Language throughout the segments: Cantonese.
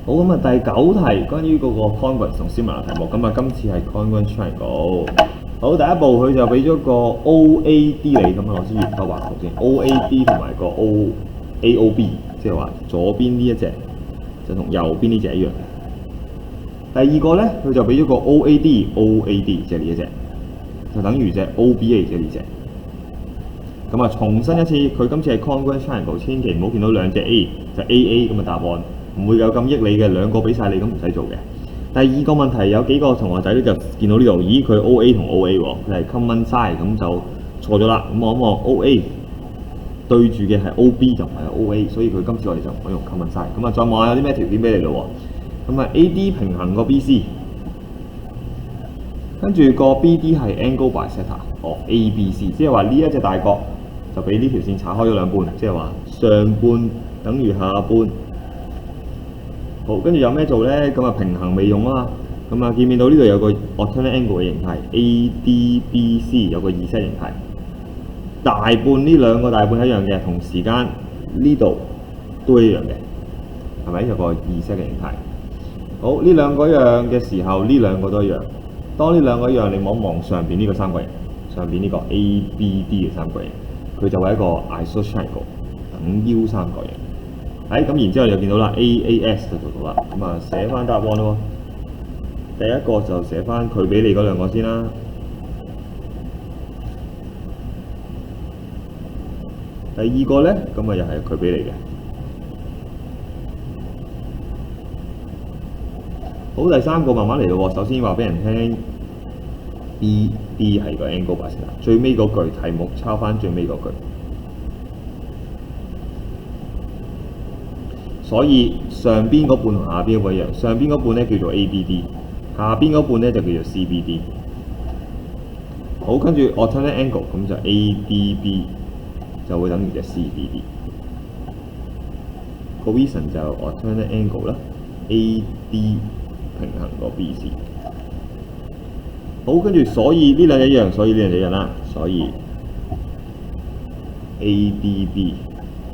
好，咁啊第9題關於嗰個 congruence 同 similar 題目，咁啊今次係 congruent triangle。好，第一步佢就俾咗個 OAD 你，咁啊攞支鉛筆畫圖先。OAD 同埋個 AOB， 即係話左邊呢一隻就同右邊呢隻一樣嘅。第二個咧，佢就俾咗個 OAD， 即係呢一隻，就等於隻 OBA， 即係呢隻。咁啊，重申一次，佢今次係 congruent triangle， 千祈唔好見到兩隻 A 就 AA 咁嘅答案，唔會有咁益你嘅，兩個俾晒你咁唔使做嘅。第二個問題有幾個同學仔咧就見到呢度，咦佢 OA 同 OA 喎，佢係 common side 咁就錯咗啦。咁望一望 OA 對住嘅係 OB 就唔係 OA， 所以佢今次我哋就唔可以用 common side。咁啊，再望下有啲咩條件俾你咯喎。咁啊 AD 平衡個 BC， 跟住個 BD 係 angle bisector of ABC， 即係話呢一隻大角就俾呢條線拆開咗兩半，即係話上半等於下半。好，跟住有咩做咧？咁啊平衡未用啊，咁啊見唔見到呢度有個 alternate angle 嘅形態 ADBC 有個 Z 形態，大半呢兩個大半一樣嘅，同時間呢度都一樣嘅，係咪有個 Z 嘅形態？好，呢兩個一樣嘅時候，呢兩個都一樣。當呢兩個一樣，你望一望上邊呢個三角形，上邊呢個 ABD 嘅三角形，佢就係一個 isosceles triangle 等腰三角形。咁然之後就見到啦 ，AAS 就做到啦。咁啊寫翻答案咯。第一個就寫翻佢俾你嗰兩個先啦。第二個咧，咁啊又係佢俾你嘅。好，第三個慢慢嚟咯喎。首先話俾人聽 ，BD 係個 angle bisector， 最尾嗰句題目抄翻最尾嗰句。所以上邊嗰半同下邊嗰半一樣，上邊嗰半咧叫做 ABD， 下邊嗰半咧就叫做 CBD。好，跟住 alternate angle， 咁就 ADB 就會等於隻 CBD。個 reason 就 alternate angle 啦 ，AD 平衡個 BC。好，跟住所以呢兩一樣，所以呢兩一樣啦，所以 ADB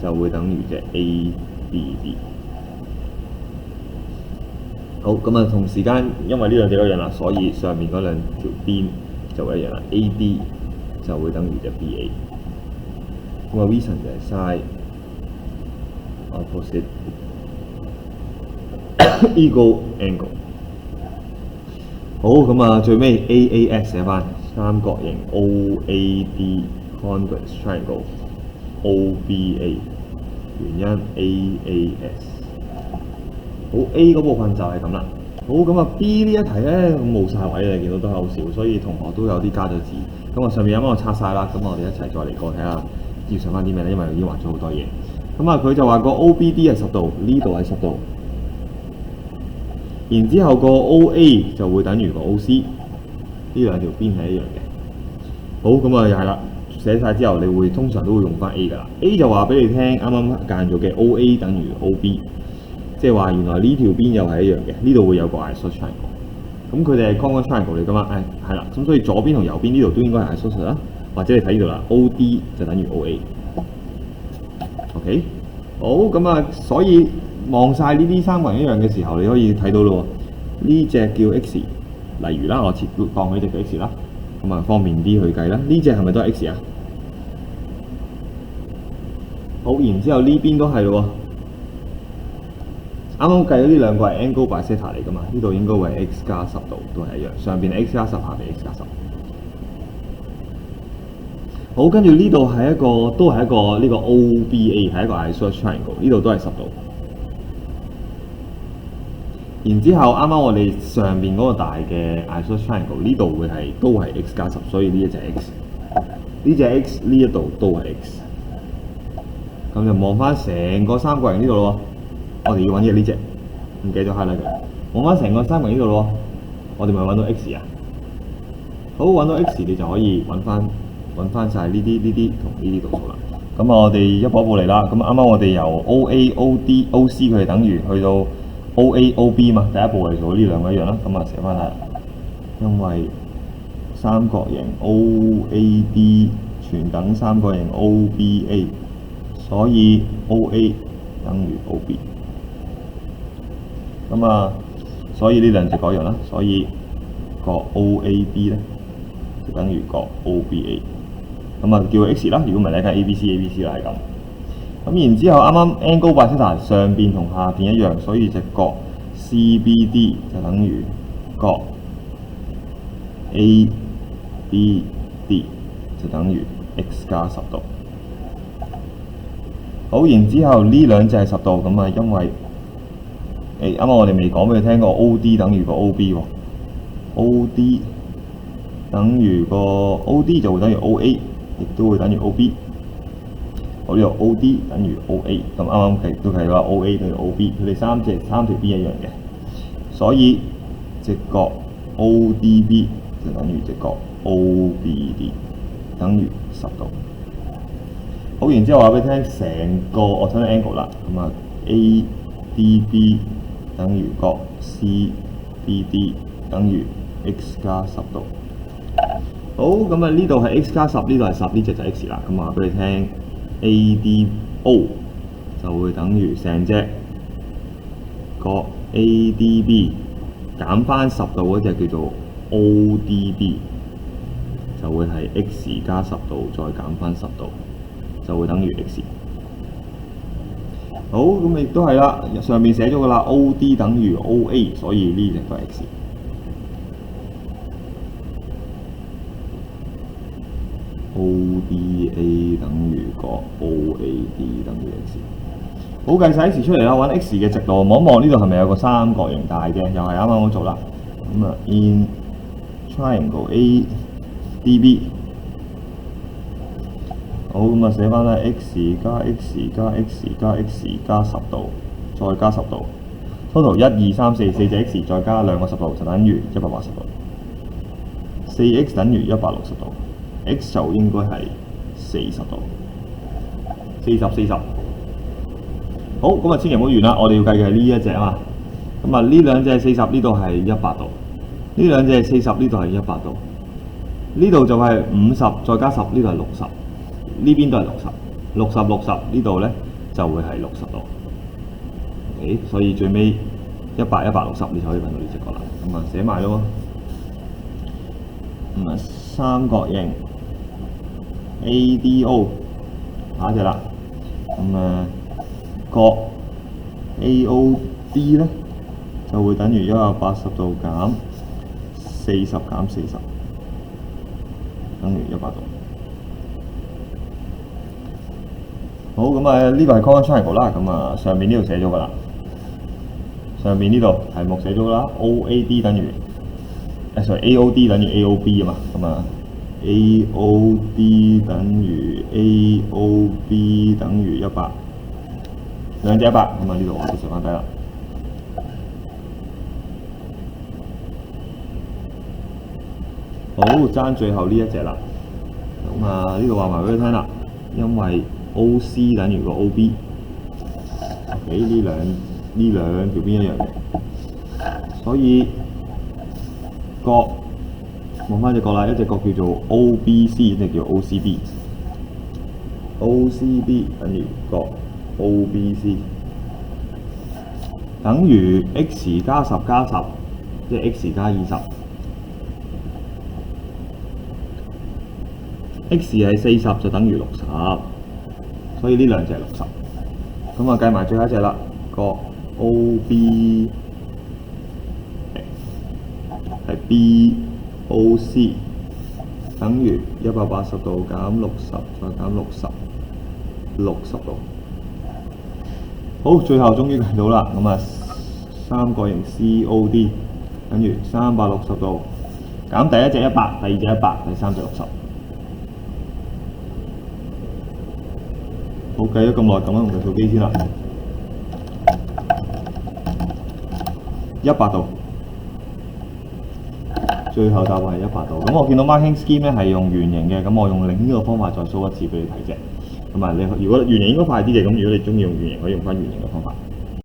就會等於隻 ABD。好，咁啊同時間，因為呢兩隻一樣啦，所以上面嗰兩條邊就會一樣啦。AD 就會等於隻 BA。咁啊 reason 就係 side opposite equal angle。好，咁啊最尾 AAS 寫翻三角形 OAD congruent triangle OBA， 原因 AAS。好 A 嗰部分就係咁啦。好，咁啊 B 呢一題咧冇晒位啦，見到都係好少，所以同學都有啲加咗字。咁啊上面有幫我拆晒啦，咁我哋一齊再嚟過睇下要上翻啲咩咧，因為已經畫咗好多嘢。咁啊佢就話個 OBD 係10度，呢度係10度。然之後個 OA 就會等於個 OC， 呢兩條邊係一樣嘅。好，咁啊又係啦，寫晒之後，你會通常都會用翻 A 㗎啦。A 就話俾你聽，啱啱間咗嘅 OA 等於 OB。即係話原來呢條邊又係一樣嘅，呢度會有個 isosceles triangle。咁佢哋係 congruent triangle 嚟㗎嘛？係啦，咁所以左邊同右邊呢度都應該係 isosceles啦。或者你睇呢度啦 ，OD 就等於 OA。OK， 好，咁啊，所以望晒呢啲三角形一樣嘅時候，你可以睇到咯喎。呢隻叫 X， 例如啦，我當佢隻叫 X 啦，咁啊方便啲去計啦。呢隻係咪都係 X 啊？好，然之後呢邊都係咯喎。啱啱計咗呢兩個係 angle bisector 嚟㗎嘛？呢度應該會係 x 加10度，都係一樣。上邊係 x 加10，下邊 x 加10。好，跟住呢度係都係一個呢個 OBA 係一個 isosceles triangle， 呢度都係10度。然之後啱啱我哋上邊嗰個大嘅 isosceles triangle 呢度會都係 x 加10，所以呢一隻 x， 呢隻 x 呢一度都係 x。咁就望翻成個三角形呢度咯。我哋要揾嘅呢隻，唔記得咗 highlight 佢。望翻成個三角形呢度咯，我哋咪揾到 x 啊。好，揾到 x 你就可以揾翻晒呢啲同呢啲度數啦。咁我哋一步一步嚟啦。咁啱啱我哋由 OA、OD、OC 佢哋等於去到 OA、OB 嘛。第一步嚟做呢兩個一樣啦。咁啊寫翻啦，因為三角形 OAD 全等三角形 OBA， 所以 OA 等於 OB。咁啊，所以呢兩隻嗰樣啦，所以個 OAB 咧就等於個 OBA。咁啊，叫佢 X 啦。如果唔係你梗係 ABC 啦，係咁。咁然之後，啱啱 angle bisector 上邊同下邊一樣，所以隻角 CBD 就等於角 ABD 就等於 X 加10度。好，然之後呢兩隻係10度，咁啊，因為啱啱我哋未講俾你聽過 OD 等於個 OB 喎 ，OD 等於個 OD 就會等於 OA， 亦都會等於 OB。好，呢度 OD 等於 OA， 咁啱啱都係話 OA 等於 OB， 佢哋三條邊一樣嘅，所以隻角 ODB 就等於隻角 OBD 等於10度。好，然之後話俾你聽成個 alternate angle 啦，咁啊 ADB 等於角 CBD 等於 X 加10度。好，咁啊呢度係 X 加10，呢度係10，呢隻就 X 啦。咁話俾你聽 ADO 就會等於成隻角 ADB 減翻10度嗰隻叫做 ODB， 就會係 X 加10度再減翻10度。就會等於 X。好，咁亦都係啦，上面寫咗噶啦 ，OD 等於 OA， 所以呢隻都係 X。ODA 等於個 OAD 等於 X。好，計晒 X 出嚟啦，揾 X 嘅直度，望一望呢度係咪有個三角形大嘅？又係啱啱咁做啦。咁啊 ，in triangle ADB。好，咁啊寫翻啦 ，x 加 x 加 x 加 x 加10度，再加10度 ，total 1、2、3、4隻 x 再加兩個10度就等於180度。4x 等於160度 ，x 就應該係40度。40。好，咁啊千祈唔好完啦，我哋要計嘅係呢一隻啊嘛。咁啊呢兩隻40，呢度係100度；呢兩隻40，呢度係100度。呢度就係50再加10，呢度係60。呢邊都係60，呢度咧就會係60度。OK， 所以最尾100、160，你就可以揾到呢隻角啦。咁啊寫埋咯喎。咁啊三角形 ADO 下一隻啦。咁啊角 AOD 咧就會等於180度減40減40，等於100度。好，咁啊呢個係 Convex triangle 啦，咁啊上面呢度寫咗噶啦，上面呢度題目寫咗啦 ，OAD 等於AOD 等於 AOB 啊嘛，咁啊 AOD 等於 AOB 等於100，兩隻100，咁啊呢度我都寫翻低啦。好，爭最後呢一隻啦，咁啊呢度話埋俾你聽啦，因為OC 等於個 OB， OK 呢兩條邊一樣嘅，所以角望翻隻角啦，一隻角叫做 OBC， 一隻叫 OCB。OCB 等於角 OBC， 等於 X 加10加10，即係 X 加20。X 係40就等於60。所以呢兩隻係60，咁啊計埋最後一隻啦，個 OB 係 BOC 等於180度減60再減60度。好，最後終於計到啦，咁啊三角形 COD 等於360度減第一隻100，第二隻100，第三隻60。好，計咗咁耐，咁用計數機先啦。100度，最後答案係100度。咁我見到 marking scheme 咧係用圓形嘅，咁我用另一個方法再 show 一次俾你睇啫。咁啊，你如果圓形應該快啲嘅，咁如果你中意用圓形，可以用翻圓形嘅方法。